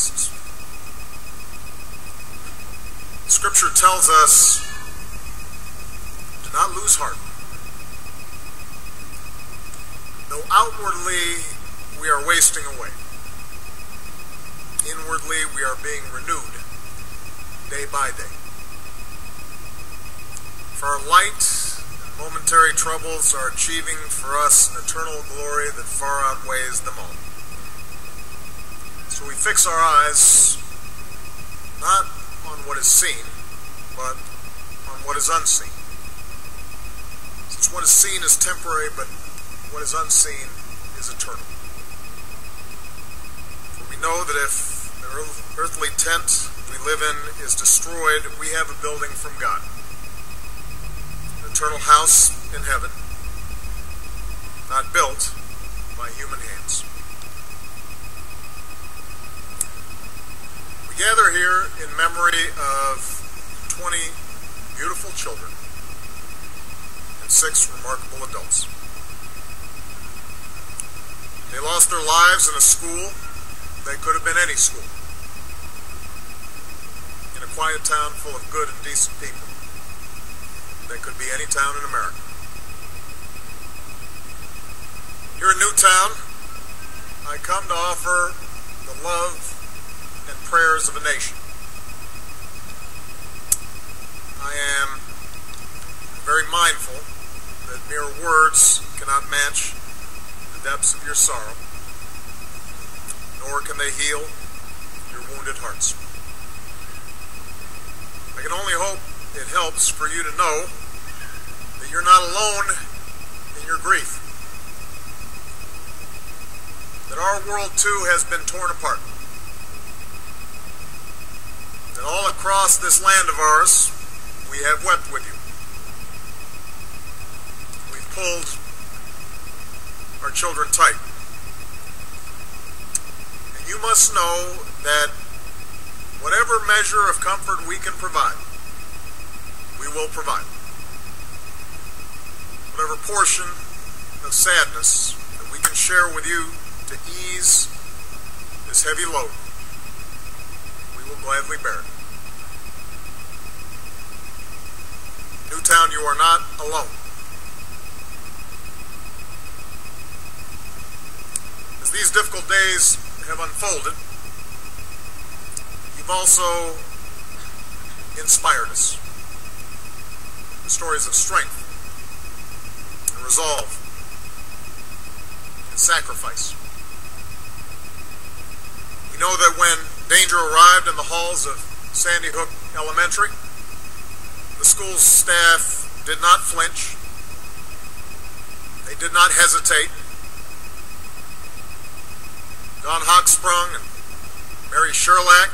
circumstances. Scripture tells us, do not lose heart. Though outwardly we are wasting away, inwardly we are being renewed day by day. For our light and momentary troubles are achieving for us an eternal glory that far outweighs them all. So we fix our eyes not on what is seen, but on what is unseen. Since what is seen is temporary, but what is unseen is eternal. For we know that if the earthly tent we live in is destroyed, we have a building from God, an eternal house in heaven, not built by human hands. We gather here in memory of 20 beautiful children and 6 remarkable adults. They lost their lives in a school that could have been any school, in a quiet town full of good and decent people that could be any town in America. Here in Newtown, I come to offer the love and prayers of a nation. I am very mindful that mere words cannot match the depths of your sorrow, nor can they heal your wounded hearts. I can only hope it helps for you to know that you're not alone in your grief. That our world too has been torn apart. That all across this land of ours, we have wept with you. We've pulled our children tight. And you must know that whatever measure of comfort we can provide, we will provide. Whatever portion of sadness that we can share with you to ease this heavy load, we will gladly bear it. Newtown, you are not alone. As these difficult days have unfolded, you've also inspired us. Stories of strength and resolve and sacrifice. We know that when danger arrived in the halls of Sandy Hook Elementary, the school's staff did not flinch. They did not hesitate. Don Hochsprung and Mary Sherlack,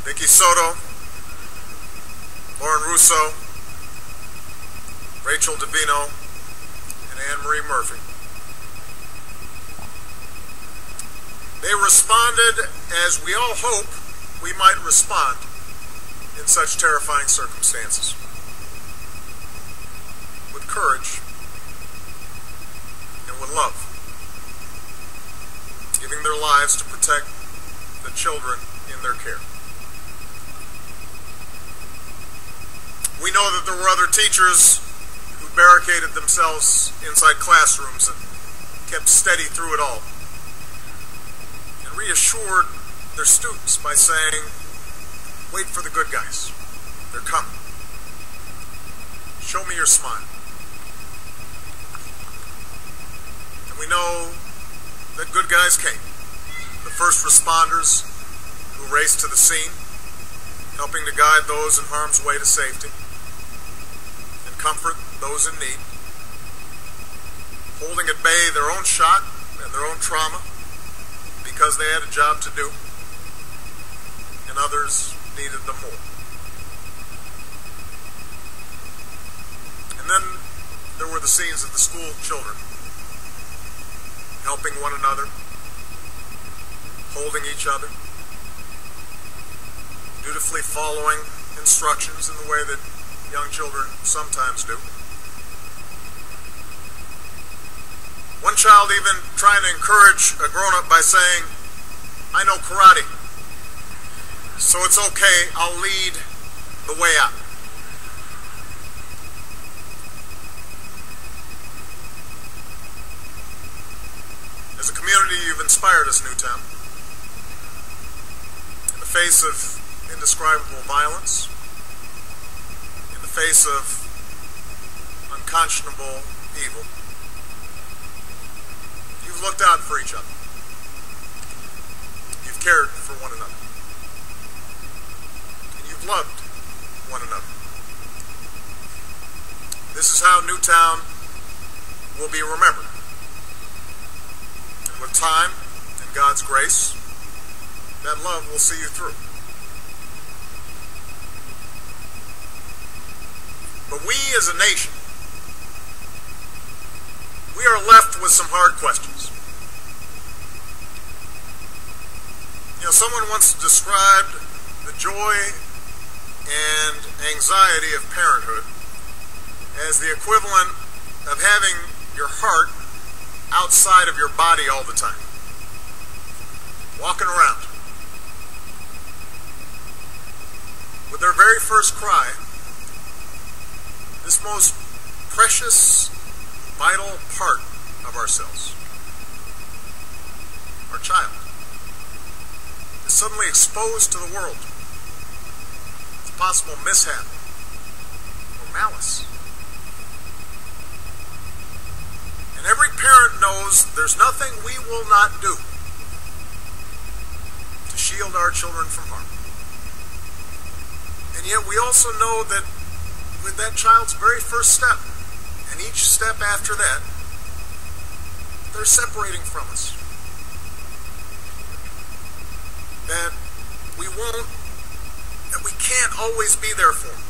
Vicky Soto, Lauren Russo, Rachel Davino, and Anne-Marie Murphy. They responded as we all hope we might respond in such terrifying circumstances, with courage and with love, giving their lives to protect the children in their care. We know that there were other teachers who barricaded themselves inside classrooms and kept steady through it all, and reassured their students by saying, "Wait for the good guys. They're coming. Show me your smile." And we know that good guys came. The first responders who raced to the scene, helping to guide those in harm's way to safety and comfort those in need, holding at bay their own shock and their own trauma because they had a job to do and others needed them more. And then there were the scenes of the school children helping one another, holding each other, dutifully following instructions in the way that young children sometimes do. One child even trying to encourage a grown-up by saying, I know karate, so it's okay. I'll lead the way out. As a community, you've inspired us, Newtown. In the face of indescribable violence, in the face of unconscionable evil, you've looked out for each other. You've cared for one another. And you've loved one another. This is how Newtown will be remembered. And with time and God's grace, that love will see you through. But we as a nation, we are left with some hard questions. You know, someone once described the joy and anxiety of parenthood as the equivalent of having your heart outside of your body all the time, walking around. With their very first cry, this most precious, vital part of ourselves, our child, is suddenly exposed to the world. It's possible mishap or malice. And every parent knows there's nothing we will not do to shield our children from harm. And yet we also know that with that child's very first step, and each step after that, they're separating from us. That we can't always be there for them.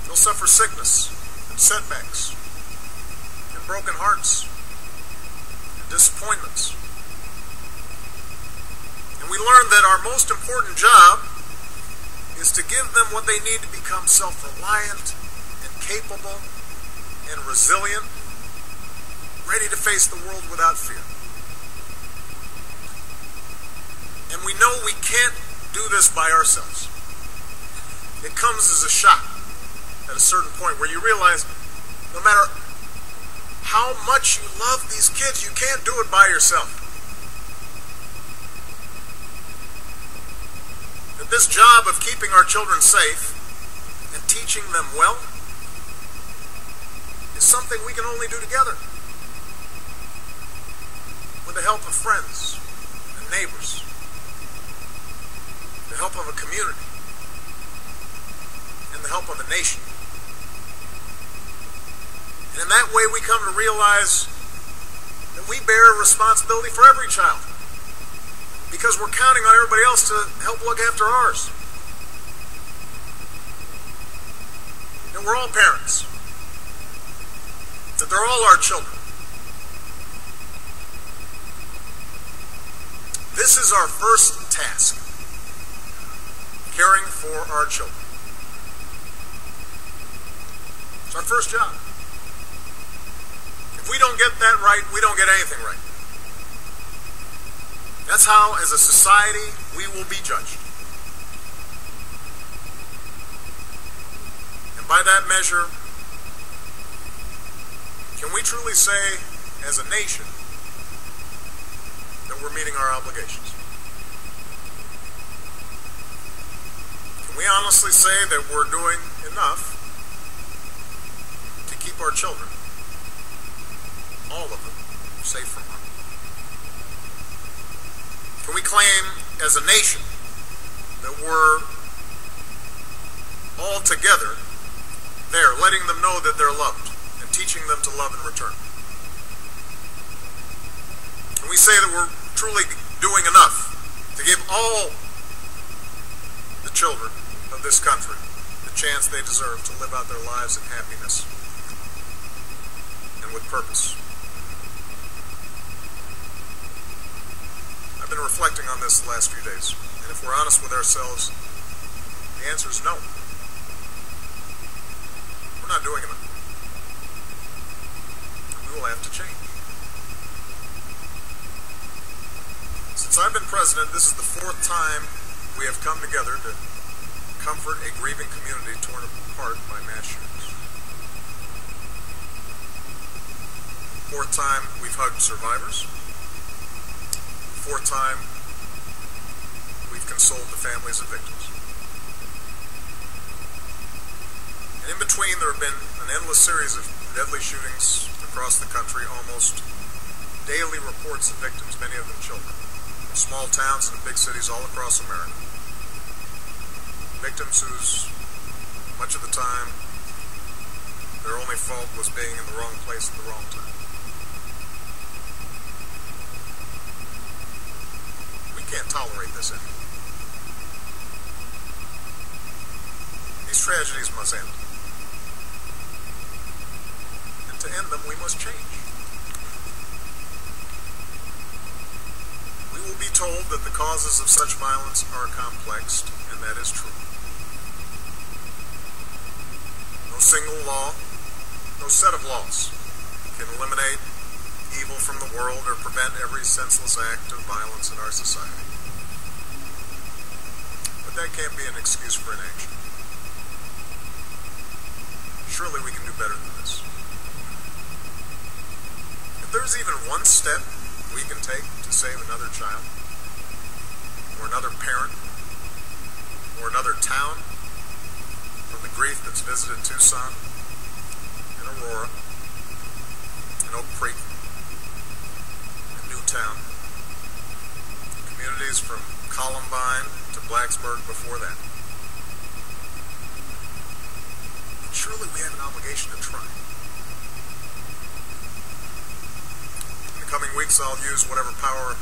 They'll suffer sickness and setbacks and broken hearts and disappointments. And we learn that our most important job is to give them what they need to become self-reliant and capable and resilient, ready to face the world without fear. And we know we can't do this by ourselves. It comes as a shock at a certain point where you realize no matter how much you love these kids, you can't do it by yourself. That this job of keeping our children safe and teaching them well is something we can only do together, with the help of friends and neighbors, the help of a community, and the help of a nation. And in that way we come to realize that we bear a responsibility for every child, because we're counting on everybody else to help look after ours. And we're all parents. That they're all our children. This is our first task, caring for our children. It's our first job. If we don't get that right, we don't get anything right. That's how, as a society, we will be judged. And by that measure, can we truly say, as a nation, that we're meeting our obligations? Can we honestly say that we're doing enough to keep our children, all of them, safe from harm? Can we claim as a nation that we're all together there, letting them know that they're loved and teaching them to love in return? Can we say that we're truly doing enough to give all the children of this country the chance they deserve to live out their lives in happiness and with purpose? I've been reflecting on this the last few days, and if we're honest with ourselves, the answer is no. We're not doing enough. We will have to change. Since I've been president, this is the fourth time we have come together to comfort a grieving community torn apart by mass shootings. Fourth time we've hugged survivors. Fourth time we've consoled the families of victims. And in between, there have been an endless series of deadly shootings across the country, almost daily reports of victims, many of them children, in small towns and in big cities all across America. Victims whose, much of the time, their only fault was being in the wrong place at the wrong time. We can't tolerate this anymore. These tragedies must end. And to end them, we must change. We will be told that the causes of such violence are complex, and that is true. No single law, no set of laws can eliminate evil from the world or prevent every senseless act of violence in our society. But that can't be an excuse for inaction. Surely we can do better than this. If there's even one step we can take to save another child, or another parent, or another town from the grief that's visited Tucson, and Aurora, and Oak Creek, and Newtown, communities from Columbine to Blacksburg before that. Surely we have an obligation to try. In the coming weeks, I'll use whatever power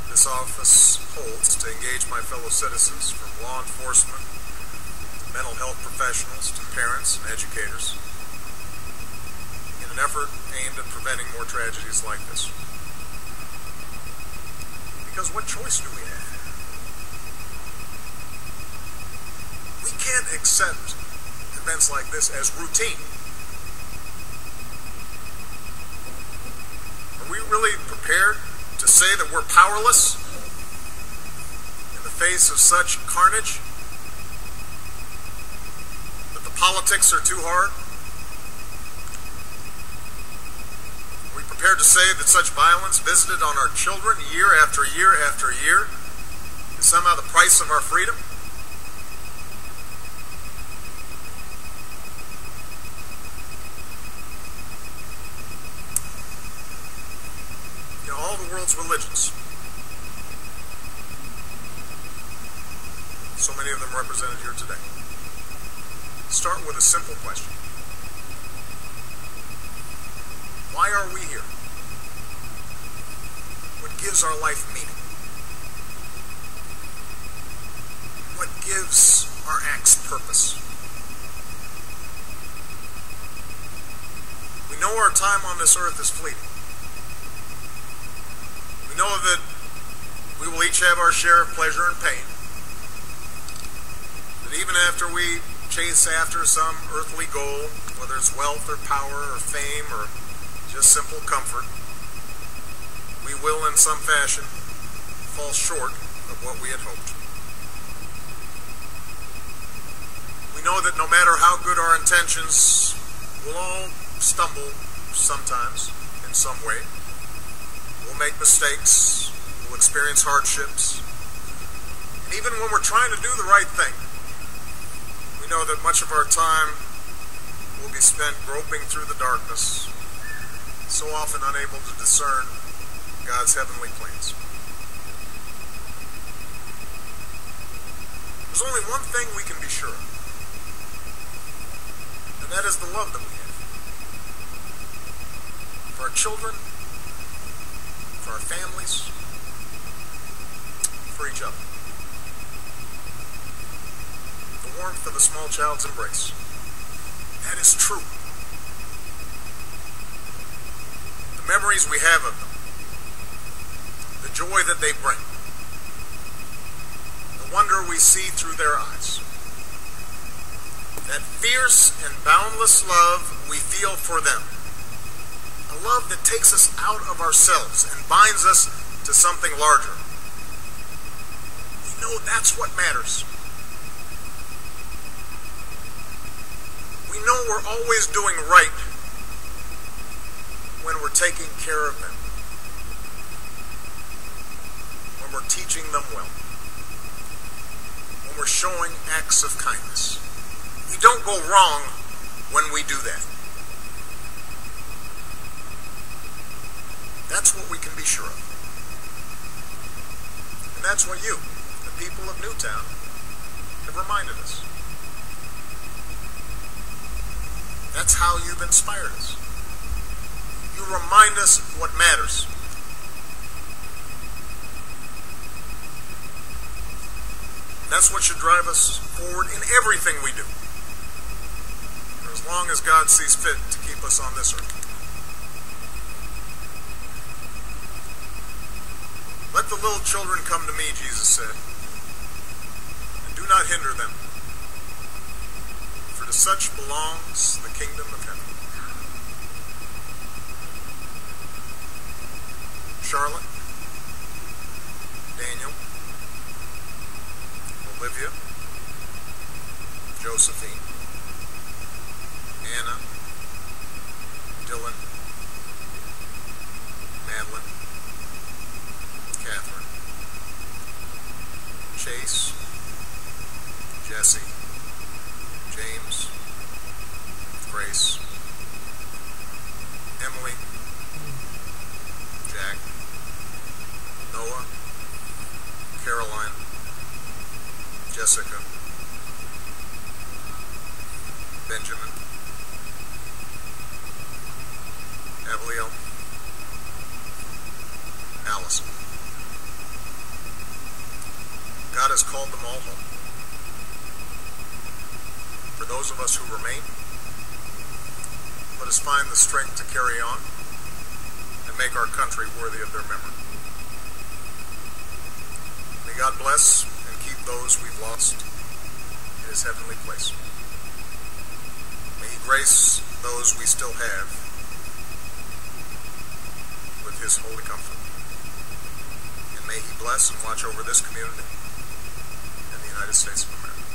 this office holds to engage my fellow citizens, from law enforcement, to mental health professionals, to parents and educators, in an effort aimed at preventing more tragedies like this. Because what choice do we have? We can't accept events like this as routine. Are we really prepared to say that we're powerless in the face of such carnage? That the politics are too hard? Are we prepared to say that such violence visited on our children year after year after year is somehow the price of our freedom? All the world's religions, so many of them represented here today, start with a simple question. Why are we here? What gives our life meaning? What gives our acts purpose? We know our time on this earth is fleeting. We know that we will each have our share of pleasure and pain. That even after we chase after some earthly goal, whether it's wealth or power or fame or just simple comfort, we will in some fashion fall short of what we had hoped. We know that no matter how good our intentions, we'll all stumble sometimes in some way. We'll make mistakes, we'll experience hardships, and even when we're trying to do the right thing, we know that much of our time will be spent groping through the darkness, so often unable to discern God's heavenly plans. There's only one thing we can be sure of, and that is the love that we have for our children, for our families, for each other. The warmth of a small child's embrace. That is true. The memories we have of them, the joy that they bring, the wonder we see through their eyes, that fierce and boundless love we feel for them. A love that takes us out of ourselves and binds us to something larger, know that's what matters. We know we're always doing right when we're taking care of them, when we're teaching them well, when we're showing acts of kindness. We don't go wrong when we do that. That's what we can be sure of. And that's what you, the people of Newtown, have reminded us. That's how you've inspired us. You remind us what matters. That's what should drive us forward in everything we do, for as long as God sees fit to keep us on this earth. Let the little children come to me, Jesus said, and do not hinder them, for to such belongs the kingdom of heaven. Charlotte, Daniel, Olivia, Josephine, Anna, Dylan, Madeline, Catherine, Chase, Jesse, James, Grace, Emily, Jack, Noah, Caroline, Jessica, Benjamin, Abiel, Allison. God has called them all home. For those of us who remain, let us find the strength to carry on and make our country worthy of their memory. May God bless and keep those we've lost in His heavenly place. May He grace those we still have with His holy comfort. And may He bless and watch over this community and the United States of America.